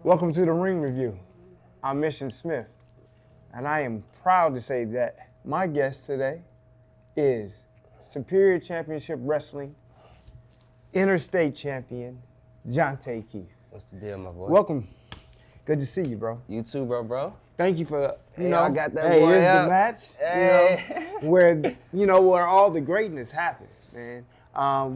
Welcome to the Ring Review. I'm Mizzion Smith, and I am proud to say that my guest today is Superior Championship Wrestling Interstate Champion, Jontae Kieth. What's the deal, my boy? Welcome. Good to see you, bro. You too, bro. Thank you for, I got that hey, boy here's up. the match, Hey. where all the greatness happens, man.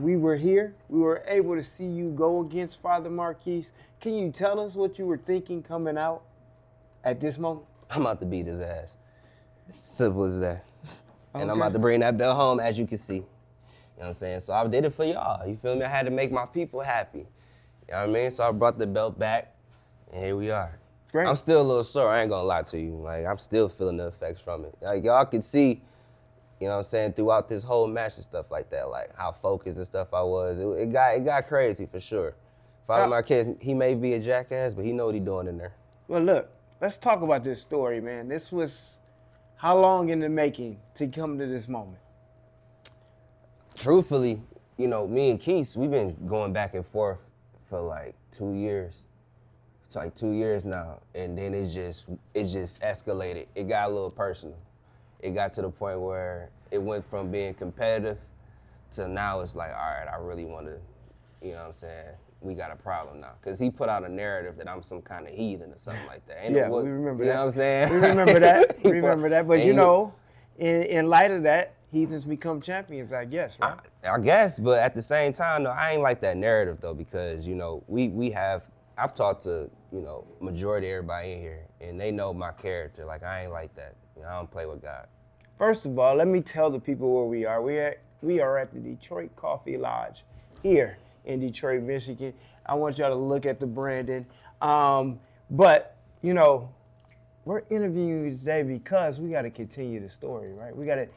We were here. We were able to see you go against Father Marquise. Can you tell us what you were thinking coming out at this moment? I'm about to beat his ass. Simple as that. And I'm Okay. about to bring that belt home, as you can see. You know what I'm saying? So I did it for y'all. You feel me? I had to make my people happy. You know what I mean? So I brought the belt back, and here we are. Great. I'm still a little sore. I ain't gonna lie to you. Like, I'm still feeling the effects from it. Like, y'all can see, you know what I'm saying, throughout this whole match and stuff like that, like how focused and stuff I was. It got crazy for sure. Father Marquez, he may be a jackass, but he know what he doing in there. Well, look, let's talk about this story, man. This was how long in the making to come to this moment? Truthfully, you know, me and Kieth, we've been going back and forth for like 2 years. It's like 2 years now, and then it just escalated. It got a little personal. It got to the point where it went from being competitive to now it's like, all right, I really want to, you know what I'm saying? We got a problem now. Because he put out a narrative that I'm some kind of heathen or something like that. We remember that. You know what I'm saying? We remember that. We remember that. But And in light of that, heathens become champions, I guess, right? I guess, but at the same time, though, I ain't like that narrative, though, because, you know, I've talked to, you know, majority of everybody in here, and they know my character. Like, I ain't like that. You know, I don't play with God. First of all, let me tell the people where we are. We are at the Detroit Coffee Lodge here in Detroit, Michigan. I want y'all to look at the branding. But, you know, we're interviewing you today because we got to continue the story, right? We got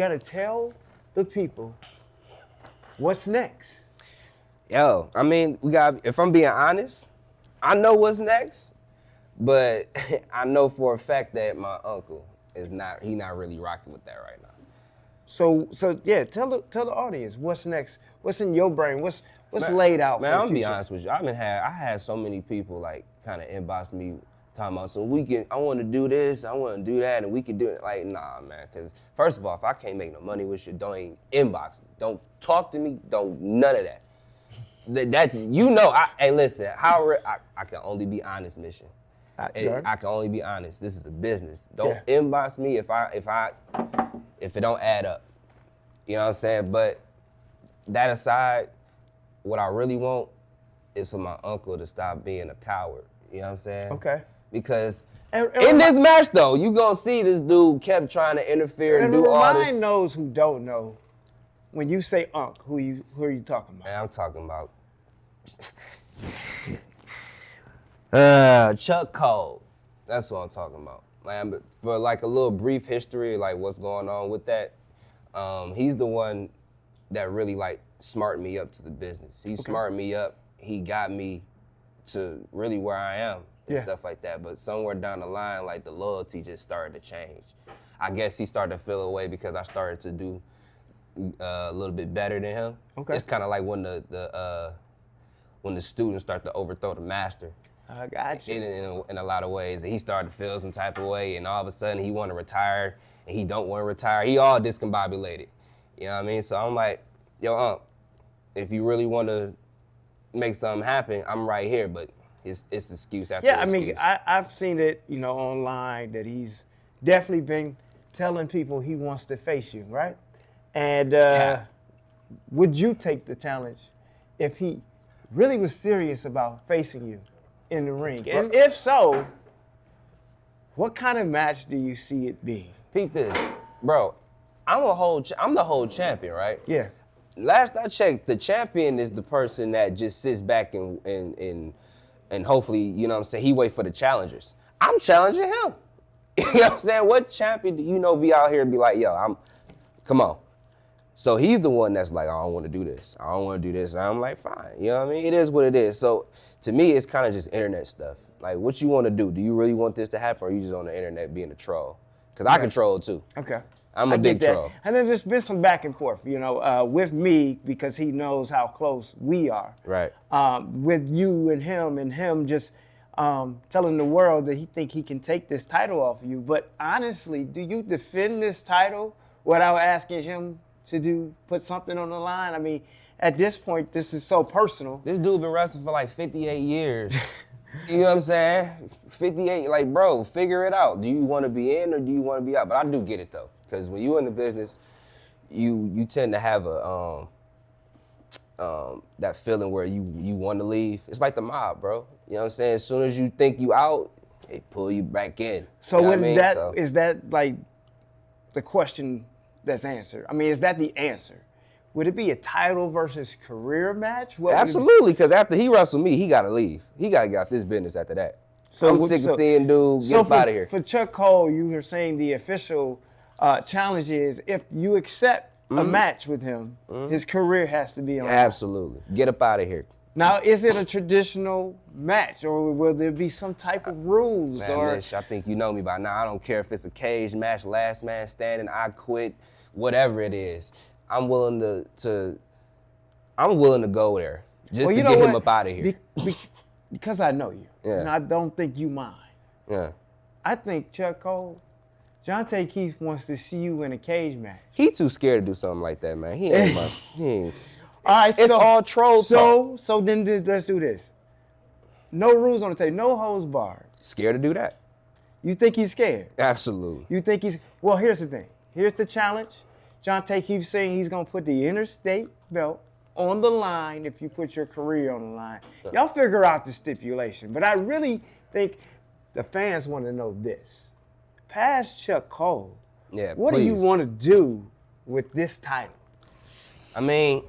to tell the people what's next. Yo, I mean, if I'm being honest, I know what's next, but I know for a fact that my uncle not really rocking with that right now. So yeah, tell the audience what's next. What's in your brain? What's laid out? Man, for the I'm gonna be future? honest with you. I had so many people like kind of inbox me talking about, so I want to do this, I want to do that, and we can do it. Like, nah, man, because first of all, if I can't make no money with you, don't even inbox me. Don't talk to me. Don't none of that. That you know. Hey, listen. I can only be honest, Mizzion. Sure. I can only be honest. This is a business. Don't inbox me if it don't add up. You know what I'm saying? But that aside, what I really want is for my uncle to stop being a coward. You know what I'm saying? Okay. Because And in this match, though, you gonna see this dude kept trying to interfere and do all this. Remind those who don't know, when you say Unc, who are you talking about? Man, I'm talking about Chuck Cole. That's what I'm talking about. Like, for like a little brief history, like what's going on with that, he's the one that really like smarted me up to the business. He smarted me up. He got me to really where I am and stuff like that. But somewhere down the line, like the loyalty just started to change. I guess he started to feel away because I started to do a little bit better than him. Okay. It's kind of like when the students start to overthrow the master. I got you. In a lot of ways. And he started to feel some type of way, and all of a sudden he want to retire, and he don't want to retire. He all discombobulated. You know what I mean? So I'm like, yo, if you really want to make something happen, I'm right here. But it's excuse after excuse. Yeah, I mean, I've seen it, you know, online that he's definitely been telling people he wants to face you, right? And would you take the challenge if he really was serious about facing you in the ring? And if so, what kind of match do you see it being? Peep this, bro. I'm the whole champion, right? Yeah. Last I checked, the champion is the person that just sits back and hopefully, you know what I'm saying, he wait for the challengers. I'm challenging him. You know what I'm saying? What champion do you know be out here and be like, yo, come on. So he's the one that's like, I don't want to do this. I don't want to do this. And I'm like, fine. You know what I mean? It is what it is. So to me, it's kind of just internet stuff. Like, what you want to do? Do you really want this to happen, or are you just on the internet being a troll? Because I can troll too. Okay. I'm a big troll. And then there's been some back and forth, you know, with me, because he knows how close we are. Right. With you and him just telling the world that he think he can take this title off of you. But honestly, do you defend this title without asking him to put something on the line? I mean, at this point, this is so personal. This dude been wrestling for like 58 years. You know what I'm saying? 58, like, bro, figure it out. Do you want to be in or do you want to be out? But I do get it, though, because when you're in the business, you tend to have that feeling where you want to leave. It's like the mob, bro. You know what I'm saying? As soon as you think you out, they pull you back in. So you know what what I mean? is that like the question that's answered? I mean, is that the answer? Would it be a title versus career match? Absolutely, because after he wrestled me, he got to leave. He got to get out this business after that. So I'm sick of seeing dude get up out of here. For Chuck Cole, you were saying the official challenge is if you accept a match with him, his career has to be on. Absolutely. Get up out of here. Now, is it a traditional match, or will there be some type of rules? Man, Mitch, I think you know me by now. I don't care if it's a cage match, last man standing, I quit, whatever it is. I'm willing to go there just to get him up out of here. Because I know you, and I don't think you mind. Yeah. I think Chuck Cole, Jontae Kieth wants to see you in a cage match. He too scared to do something like that, man. He ain't. All right, it's all troll talk. So then let's do this. No rules on the table, no holds barred. Scared to do that? You think he's scared? Absolutely. You think he's, well, here's the thing. Here's the challenge. Jontae keeps saying he's going to put the interstate belt on the line if you put your career on the line. Y'all figure out the stipulation. But I really think the fans want to know this. Past Chuck Cole, what do you want to do with this title? I mean,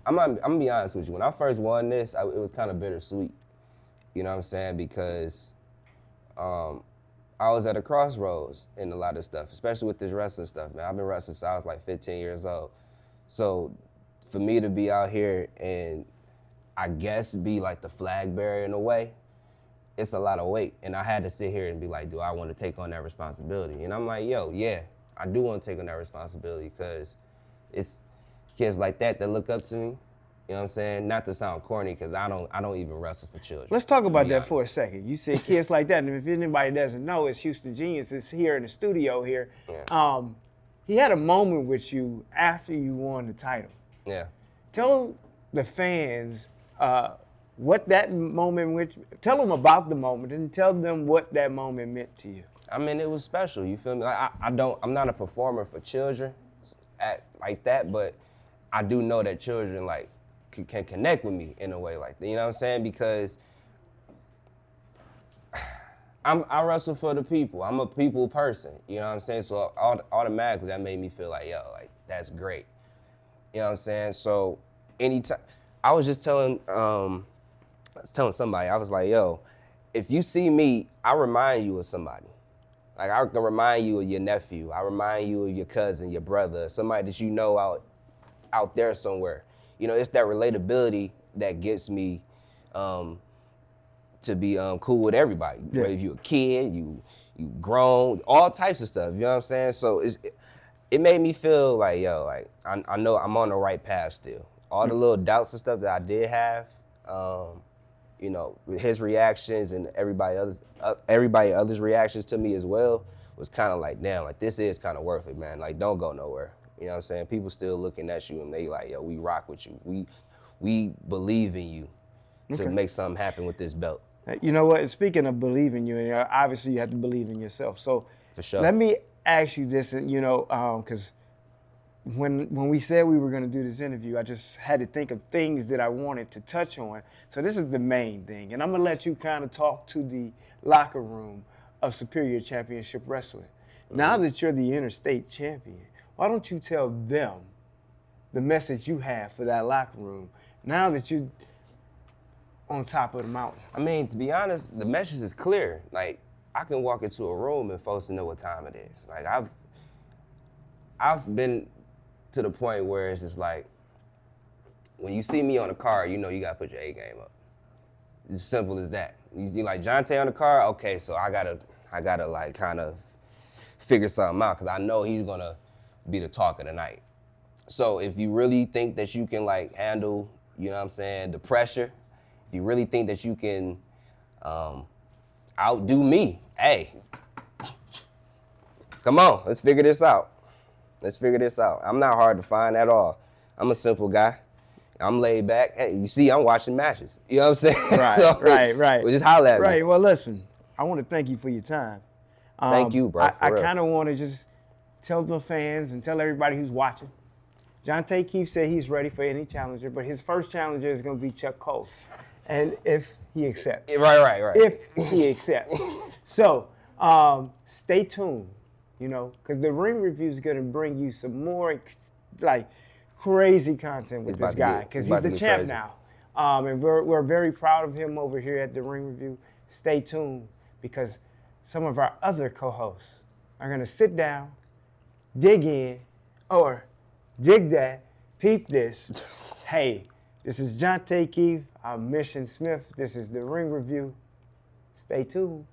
I'm gonna be honest with you. When I first won this, it was kind of bittersweet. You know what I'm saying? Because I was at a crossroads in a lot of stuff, especially with this wrestling stuff, man. I've been wrestling since I was like 15 years old. So for me to be out here and I guess be like the flag bearer in a way, it's a lot of weight. And I had to sit here and be like, do I want to take on that responsibility? And I'm like, yo, yeah, I do want to take on that responsibility because it's kids like that look up to me. You know what I'm saying? Not to sound corny, because I don't even wrestle for children. Let's talk about that for a second. You said kids like that, and if anybody doesn't know, it's Houston Genius. It's here in the studio here. Yeah. He had a moment with you after you won the title. Yeah. Tell the fans what that moment, tell them about the moment, and tell them what that moment meant to you. I mean, it was special. You feel me? Like, I'm not a performer for children like that, but I do know that children like can connect with me in a way like that. You know what I'm saying? Because I wrestle for the people. I'm a people person. You know what I'm saying? So automatically that made me feel like, yo, like that's great. You know what I'm saying? So anytime I was just telling somebody, I was like, yo, if you see me, I remind you of somebody. Like I can remind you of your nephew. I remind you of your cousin, your brother, somebody that you know out there somewhere. You know, it's that relatability that gets me to be cool with everybody. Yeah. Whether you're a kid, you grown, all types of stuff. You know what I'm saying? So it made me feel like, yo, like I know I'm on the right path still. All the little doubts and stuff that I did have, you know, his reactions and everybody else's reactions to me as well was kind of like, damn, like this is kind of worth it, man. Like don't go nowhere. You know what I'm saying? People still looking at you and they like, yo, we rock with you. We believe in you to make something happen with this belt. You know what? Speaking of believing you, and obviously you have to believe in yourself. So for sure. Let me ask you this, you know, because when we said we were going to do this interview, I just had to think of things that I wanted to touch on. So this is the main thing, and I'm going to let you kind of talk to the locker room of Superior Championship Wrestling. Mm-hmm. Now that you're the interstate champion, why don't you tell them the message you have for that locker room now that you're on top of the mountain? I mean, to be honest, the message is clear. Like, I can walk into a room and folks know what time it is. Like, I've been to the point where it's just like, when you see me on the card, you know you gotta put your A game up. It's as simple as that. You see like Jontae on the card, okay, so I gotta like kind of figure something out because I know he's gonna be the talk of the night. So if you really think that you can like handle, you know what I'm saying, the pressure, if you really think that you can outdo me, hey, come on, let's figure this out. I'm not hard to find at all. I'm a simple guy. I'm laid back. Hey, you see, I'm watching matches. You know what I'm saying? Right, right. Well, just holler at me. Right. Well, listen, I want to thank you for your time. Thank you, bro. I kind of want to just tell the fans and tell everybody who's watching. Jontae Kieth said he's ready for any challenger, but his first challenger is going to be Chuck Cole, and if he accepts. Right. If he accepts. So stay tuned, because the Ring Review is going to bring you some more crazy content with this guy, because he's the champ now. And we're very proud of him over here at the Ring Review. Stay tuned, because some of our other co-hosts are going to sit down, dig in, or dig that, peep this. Hey, this is Jontae Kieth. I'm Mission Smith. This is the Ring Review. Stay tuned.